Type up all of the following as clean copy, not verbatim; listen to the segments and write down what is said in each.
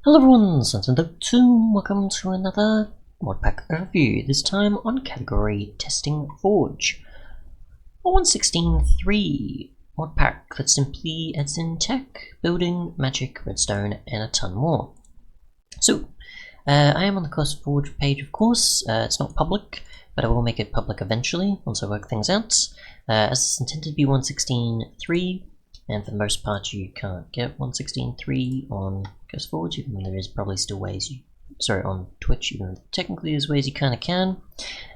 Hello everyone, Untitled, welcome to another Modpack overview, this time on category Testing Forge. 116.3 Modpack that simply adds in tech, building, magic, redstone, and a ton more. So, I am on the Course Forge page, of course. It's not public, but I will make it public eventually once I work things out. As it's intended to be 116.3, and for the most part you can't get 116.3 on Course Forge, even though there is probably still ways on Twitch, even though technically there's ways you kinda can.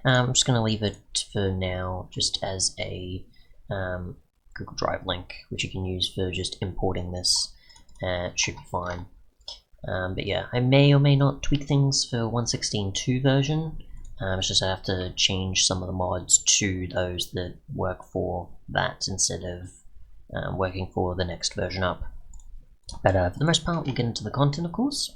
I'm just gonna leave it for now just as a Google Drive link, which you can use for just importing this. It should be fine. But yeah, I may or may not tweak things for 116.2 version. It's just I have to change some of the mods to those that work for that instead of working for the next version up. But for the most part, we'll get into the content, of course,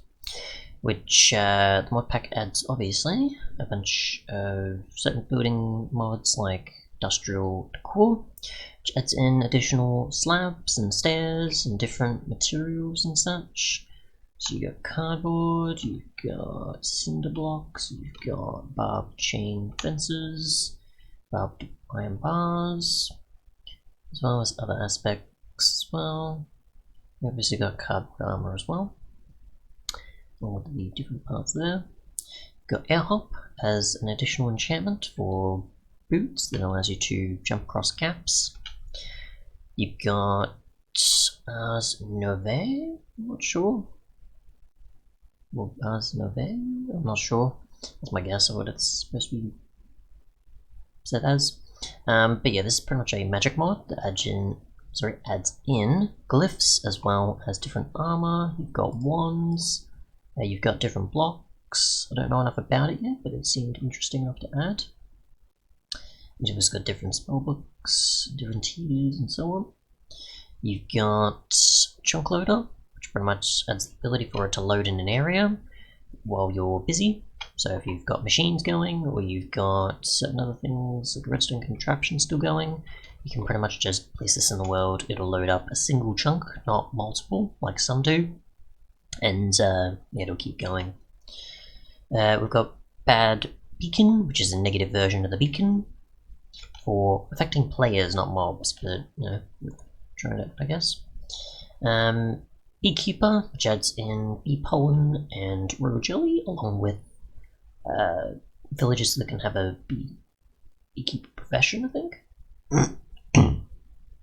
which the Modpack adds, obviously, a bunch of certain building mods like Industrial Decor, which adds in additional slabs and stairs and different materials and such. So you've got cardboard, you've got cinder blocks, you've got barbed chain fences, barbed iron bars, as well as other aspects as well. You obviously got cardboard armor as well, along with the different parts there. You've got air hop as an additional enchantment for boots that allows you to jump across gaps. You've got Ars Novae, I'm not sure. Well, Ars Novae, I'm not sure. That's my guess of what it's supposed to be said as. But yeah, this is pretty much a magic mod that adds in glyphs as well as different armor. You've got wands, you've got different blocks. I don't know enough about it yet, but it seemed interesting enough to add. You've also got different spell books, different tiers, and so on. You've got chunk loader, which pretty much adds the ability for it to load in an area while you're busy. So if you've got machines going, or you've got certain other things like redstone contraption still going, you can pretty much just place this in the world. It'll load up a single chunk, not multiple, like some do, and it'll keep going. We've got Bad Beacon, which is a negative version of the beacon, for affecting players, not mobs, but, you know, trying it, I guess. Beekeeper, which adds in bee pollen and royal jelly, along with villages that can have a beekeeper profession, I think.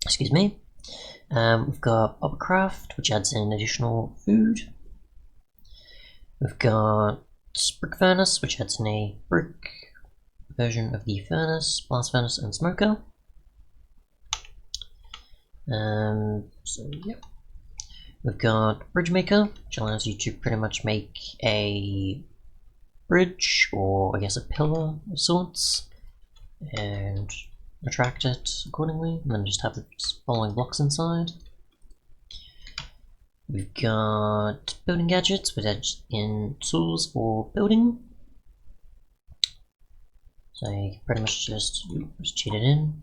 Excuse me. We've got Bobcraft, which adds in additional food. We've got Brick Furnace, which adds in a brick version of the furnace, blast furnace, and smoker. So yeah. We've got Bridge Maker, which allows you to pretty much make a bridge, or I guess a pillar of sorts, and attract it accordingly, and then just have the following blocks inside. We've got Building Gadgets, which adds in tools for building. So you can pretty much just cheat it in.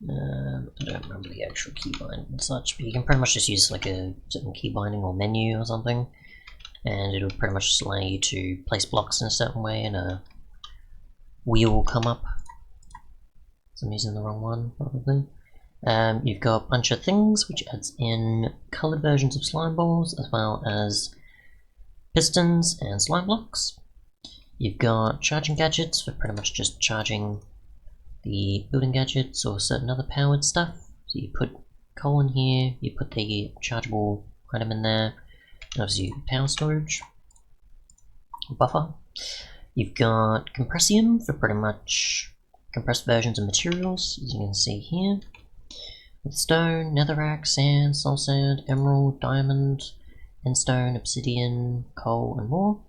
I don't remember the actual keybind and such, but you can pretty much just use like a certain key binding or menu or something, and it'll pretty much just allow you to place blocks in a certain way, and a wheel will come up. So I'm using the wrong one, probably. You've got a bunch of things, which adds in coloured versions of slime balls, as well as pistons and slime blocks. You've got charging gadgets for pretty much just charging the building gadgets or certain other powered stuff. So you put coal in here, you put the chargeable item in there, and obviously power storage, buffer. You've got Compressium for pretty much compressed versions of materials, as you can see here, with stone, netherrack, sand, soul sand, emerald, diamond, endstone, obsidian, coal, and more.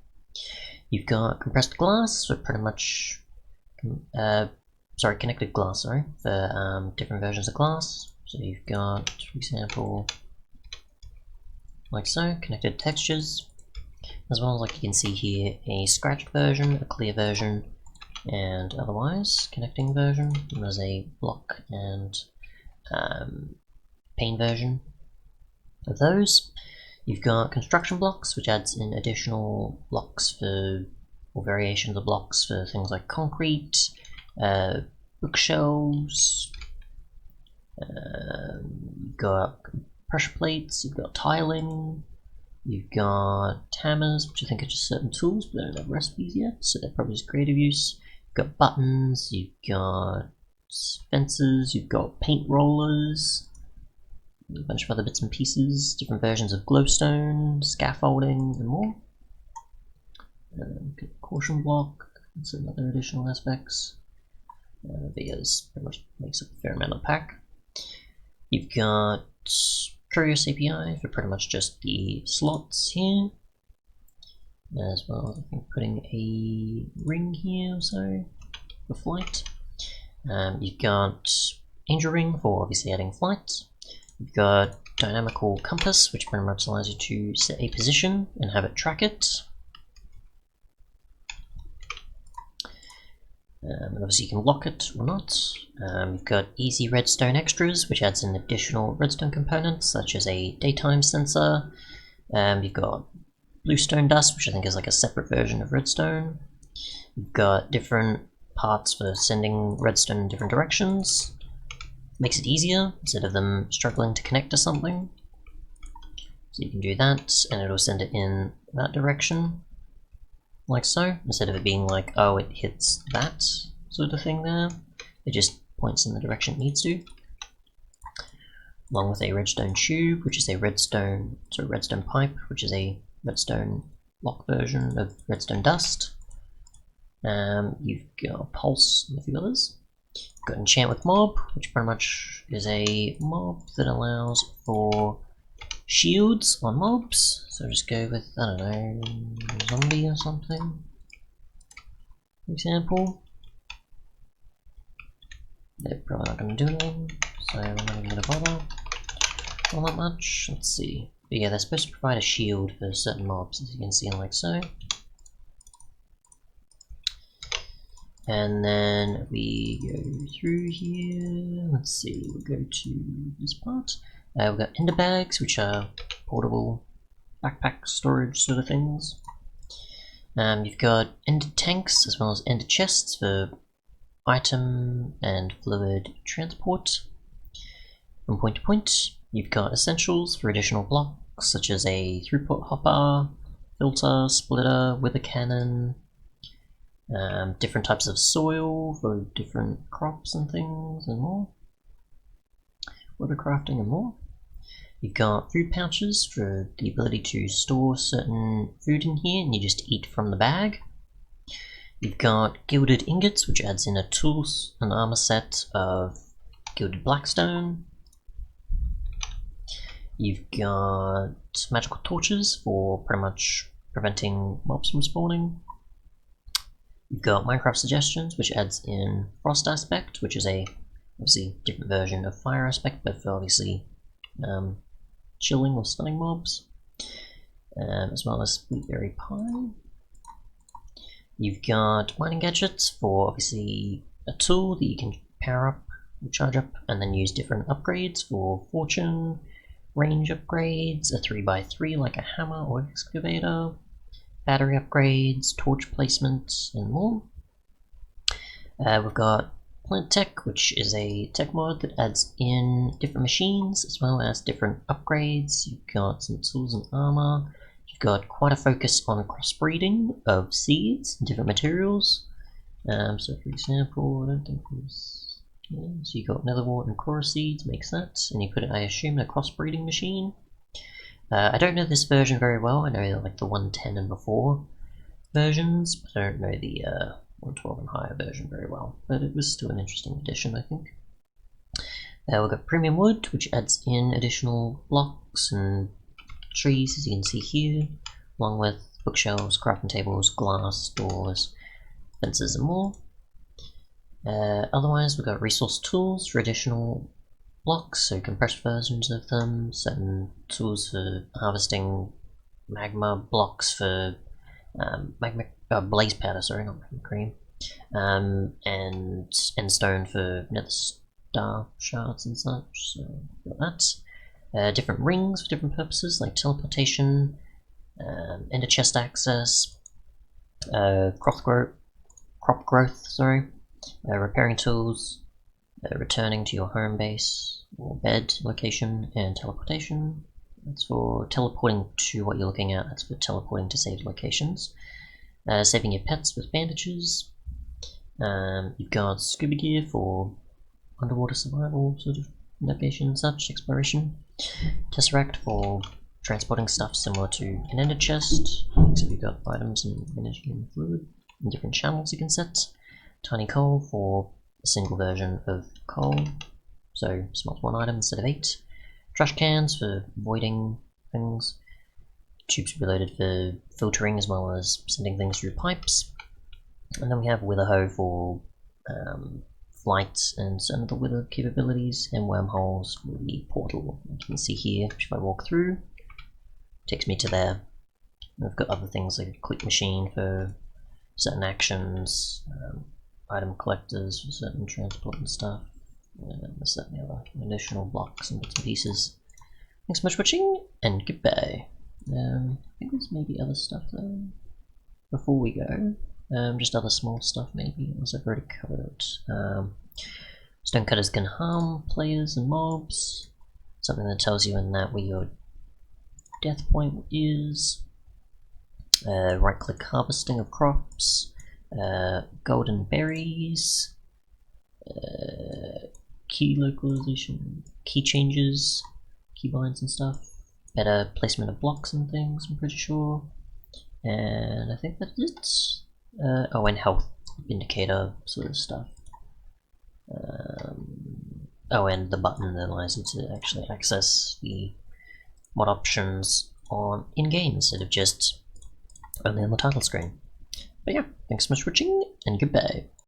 You've got compressed glass for pretty much connected glass, for different versions of glass. So you've got, for example, like so, connected textures, as well as, like you can see here, a scratched version, a clear version, and otherwise connecting version. And there's a block and pane version of those. You've got construction blocks, which adds in additional blocks for, or variations of blocks for things like concrete, bookshelves. You've got pressure plates, you've got tiling, you've got hammers, which I think are just certain tools, but they don't have recipes yet, so they're probably just creative use. You've got buttons, you've got fences, you've got paint rollers, a bunch of other bits and pieces, different versions of glowstone, scaffolding, and more. Caution block, and some other additional aspects. Because pretty much makes up a fair amount of the pack. You've got Curious API for pretty much just the slots here, as well as I think putting a ring here or so for flight. You've got Angel Ring for obviously adding flight. You've got Dynamical Compass, which pretty much allows you to set a position and have it track it. And obviously you can lock it or not. You've got Easy Redstone Extras, which adds in additional redstone components, such as a daytime sensor. You've got Bluestone Dust, which I think is like a separate version of redstone. You've got different parts for sending redstone in different directions. Makes it easier, instead of them struggling to connect to something. So you can do that, and it'll send it in that direction. Like so, instead of it being like, oh, it hits that sort of thing there, it just points in the direction it needs to. Along with a redstone tube, which is a redstone pipe, which is a redstone block version of redstone dust. You've got pulse and a few others. You've got enchant with mob, which pretty much is a mob that allows for shields on mobs. So just go with, I don't know, zombie or something, for example. They're probably not going to do anything, so I'm not even going to bother all that much. Let's see. But yeah, they're supposed to provide a shield for certain mobs, as you can see, like so. And then we go through here. Let's see, we'll go to this part. We've got ender bags, which are portable backpack storage sort of things. You've got ender tanks as well as ender chests for item and fluid transport from point to point. You've got essentials for additional blocks, such as a throughput hopper, filter, splitter, wither cannon, different types of soil for different crops and things and more. Water crafting and more. You've got food pouches for the ability to store certain food in here and you just eat from the bag. You've got gilded ingots, which adds in a tools and armor set of gilded blackstone. You've got magical torches for pretty much preventing mobs from spawning. You've got Minecraft suggestions, which adds in frost aspect, which is a obviously different version of fire aspect, but for obviously chilling or stunning mobs, as well as Wheatberry Pie. You've got mining gadgets for obviously a tool that you can power up, or charge up, and then use different upgrades for fortune, range upgrades, a 3x3 like a hammer or excavator, battery upgrades, torch placement, and more. We've got Plant Tech, which is a tech mod that adds in different machines as well as different upgrades. You've got some tools and armor. You've got quite a focus on crossbreeding of seeds and different materials. So for example, I don't think there's... Yeah, so you got netherwort and coral seeds, makes that, and you put it, I assume, in a crossbreeding machine. I don't know this version very well. I know like the 110 and before versions, but I don't know the 112 and higher version very well. But it was still an interesting addition, I think. We've got premium wood, which adds in additional blocks and trees, as you can see here, along with bookshelves, crafting tables, glass, doors, fences, and more. Otherwise, we've got resource tools for additional blocks, so compressed versions of them, certain tools for harvesting magma blocks for blaze powder, sorry, not magma cream, and stone for nether star shards and such, so got that. different rings for different purposes, like teleportation, ender chest access, crop growth, repairing tools, returning to your home base or bed location, and teleportation. That's for teleporting to what you're looking at. That's for teleporting to saved locations. Saving your pets with bandages. You've got scuba gear for underwater survival, sort of navigation and such, exploration. Tesseract for transporting stuff similar to an ender chest, except you've got items and energy and fluid in different channels you can set. Tiny coal for a single version of coal, so smelt 1 item instead of 8. Trash cans for voiding things. Tubes reloaded for filtering as well as sending things through pipes. And then we have Wither Hoe for flight and certain other Wither capabilities, and wormholes for the portal. You can see here, if I walk through, it takes me to there. And we've got other things like a click machine for certain actions, item collectors for certain transport and stuff, and this, that, and the other additional blocks and bits and pieces. Thanks so much for watching, and goodbye. I think there's maybe other stuff though before we go. Just other small stuff maybe, as I've already covered. Stonecutters can harm players and mobs. Something that tells you in that where your death point is. Right click harvesting of crops. Golden berries. Key localization, key changes, key binds and stuff. Better placement of blocks and things, I'm pretty sure. And I think that's it. Oh, and health indicator sort of stuff. Oh, and the button that allows you to actually access the mod options on in-game instead of just only on the title screen. But yeah, thanks so much for watching, and goodbye.